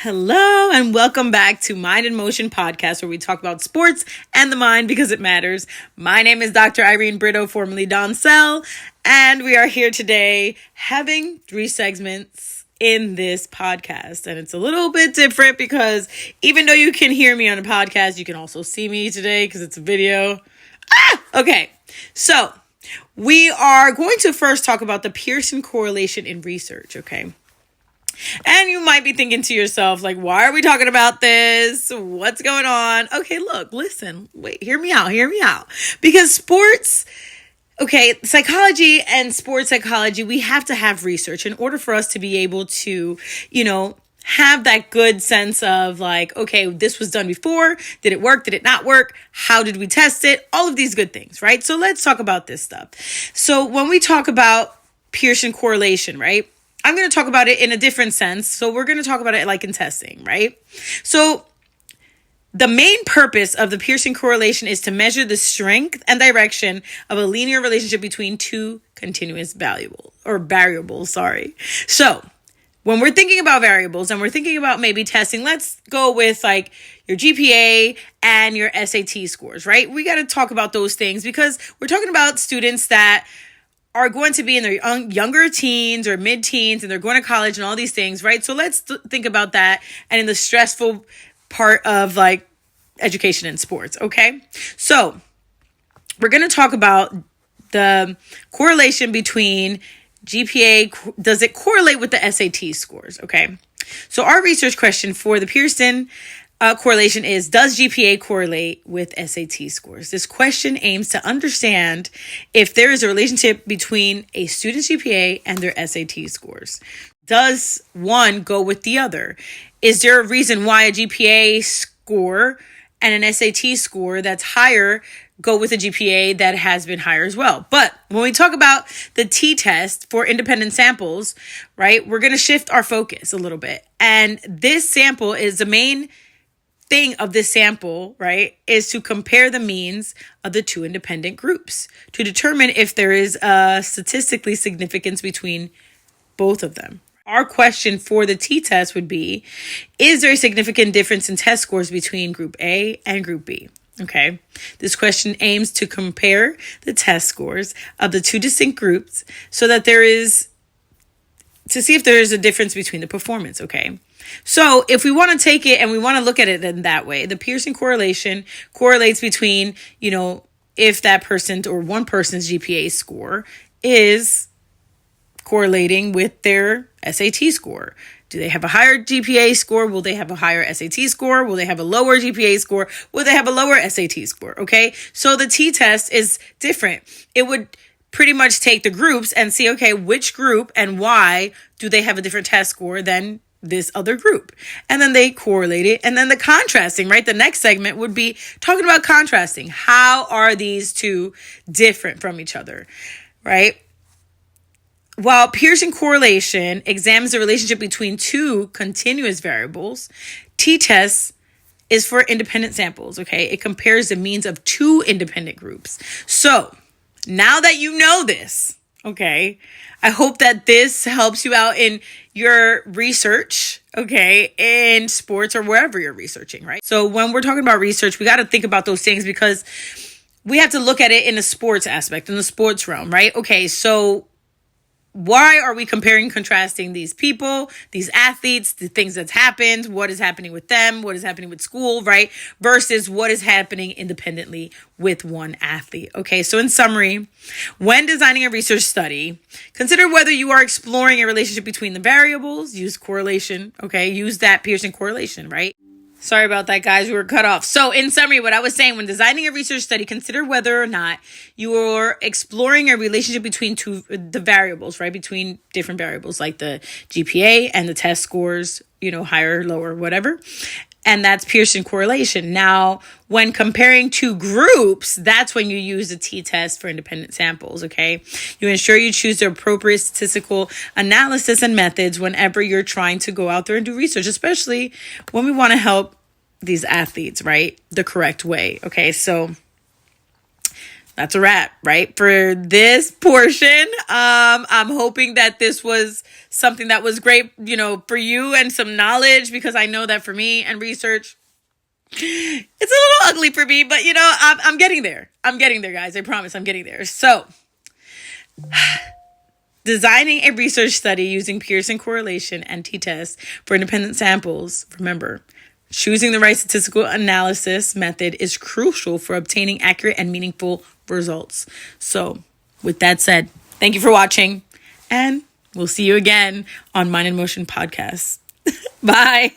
Hello and welcome back to Mind in Motion podcast, where we talk about sports and the mind because it matters. My name is Dr. Irene Brito, formerly Doncel, and we are here today having 3 segments in this podcast. And it's a little bit different because even though you can hear me on a podcast, you can also see me today because it's a video. Okay, so we are going to first talk about the Pearson correlation in research, okay? And you might be thinking to yourself, like, why are we talking about this? What's going on? Okay, look, listen, wait, hear me out. Because sports, psychology and sports psychology, we have to have research in order for us to be able to, have that good sense of like, okay, this was done before. Did it work? Did it not work? How did we test it? All of these good things, right? So let's talk about this stuff. So when we talk about Pearson correlation, right? I'm going to talk about it in a different sense. So we're going to talk about it like in testing, right? So the main purpose of the Pearson correlation is to measure the strength and direction of a linear relationship between two continuous variables. So when we're thinking about variables and we're thinking about maybe testing, let's go with like your GPA and your SAT scores, right? We got to talk about those things because we're talking about students that are going to be in their younger teens or mid-teens and they're going to college and all these things, right? So let's think about that and in the stressful part of like education and sports, okay? So we're going to talk about the correlation between GPA. Does it correlate with the SAT scores, okay? So our research question for the Pearson correlation is, does GPA correlate with SAT scores? This question aims to understand if there is a relationship between a student's GPA and their SAT scores. Does one go with the other? Is there a reason why a GPA score and an SAT score that's higher go with a GPA that has been higher as well? But when we talk about the t-test for independent samples, right, we're going to shift our focus a little bit. And this sample is the main thing of this sample, right, is to compare the means of the two independent groups to determine if there is a statistically significance between both of them. Our question for the t-test would be, is there a significant difference in test scores between group A and group B? Okay, this question aims to compare the test scores of the two distinct groups so that to see if there is a difference between the performance, okay? So if we want to take it and we want to look at it in that way, the Pearson correlation correlates between, if that person or one person's GPA score is correlating with their SAT score. Do they have a higher GPA score? Will they have a higher SAT score? Will they have a lower GPA score? Will they have a lower SAT score? Okay, so the t-test is different. It would pretty much take the groups and see, okay, which group and why do they have a different test score than this other group? And then they correlate it. And then the contrasting, right? The next segment would be talking about contrasting. How are these two different from each other, right? While Pearson correlation examines the relationship between two continuous variables, t-test is for independent samples, okay? It compares the means of two independent groups. So now that you know this, okay, I hope that this helps you out in your research, okay, in sports or wherever you're researching, right? So when we're talking about research, we got to think about those things because we have to look at it in the sports aspect, in the sports realm, right? Okay, so why are we comparing and contrasting these people, these athletes, the things that's happened, what is happening with them, what is happening with school, right? Versus what is happening independently with one athlete. Okay, so in summary, when designing a research study, consider whether you are exploring a relationship between the variables, use correlation, okay? Use that Pearson correlation, right? Sorry about that, guys. We were cut off. So in summary, what I was saying, when designing a research study, consider whether or not you are exploring a relationship between the variables, right? Between different variables like the GPA and the test scores, higher, lower, whatever. And that's Pearson correlation. Now, when comparing two groups, that's when you use the t-test for independent samples, okay? You ensure you choose the appropriate statistical analysis and methods whenever you're trying to go out there and do research, especially when we want to help these athletes, right? The correct way, okay? So that's a wrap, right? For this portion. I'm hoping that this was something that was great, for you and some knowledge, because I know that for me and research, it's a little ugly for me, but I'm getting there. I'm getting there, guys. I promise I'm getting there. So, designing a research study using Pearson correlation and t-test for independent samples. Remember, choosing the right statistical analysis method is crucial for obtaining accurate and meaningful results. So, with that said, thank you for watching, and we'll see you again on Mind in Motion podcast. Bye.